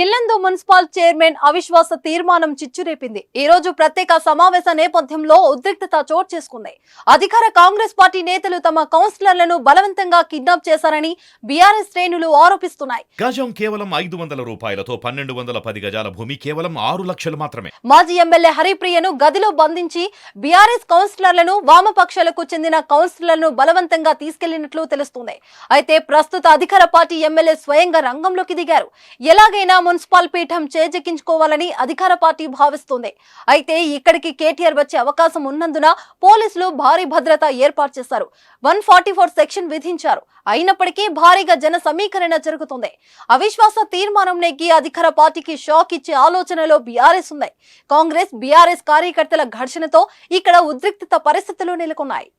Yellandu municipal chairman అవిశ్వాస తీర్మానం చిచ్చురేపింది. ఈ రోజు ప్రత్యేక సమావేశ నేపథ్యంలో ఉద్రిక్తత చోటు చేసుకుంది. అధికార కాంగ్రెస్ పార్టీ నేతలు తమ కౌన్సిలర్లను బలవంతంగా కిడ్నాప్ చేశారని బీఆర్ఎస్ శ్రేణులు ఆరోపిస్తున్నాయి. గజం కేవలం 500 రూపాయలతో 1210 గజాల భూమి కేవలం 6 లక్షలు మాత్రమే. మాజీ ఎమ్మెల్యే హరిప్రియను గదిలో బంధించి బీఆర్ఎస్ కౌన్సిలర్లను వామపక్షాలకు చెందిన కౌన్సిలర్లను బలవంతంగా తీసుకెళ్లినట్లు తెలుస్తుంది. అయితే ప్రస్తుత అధికార పార్టీ ఎమ్మెల్యే స్వయంగా రంగంలోకి దిగారు. ఎలాగైనా మున్సిపల్ పీఠం చేజెక్కించుకోవాలని అధికార పార్టీ భావిస్తుంది. అయితే ఇక్కడికి కేటీఆర్ వచ్చే అవకాశం ఉన్నందున పోలీసులు భారీ భద్రత ఏర్పాటు చేశారు. 144 సెక్షన్ విధించారు. అయినప్పటికీ భారీగా జన సమీకరణ జరుగుతుంది. అవిశ్వాస తీర్మానం నెగ్గి అధికార పార్టీకి షాక్ ఇచ్చే ఆలోచనలో బీఆర్ఎస్ ఉంది. కాంగ్రెస్ బీఆర్ఎస్ కార్యకర్తల ఘర్షణతో ఇక్కడ ఉద్రిక్తత పరిస్థితులు నెలకొన్నాయి.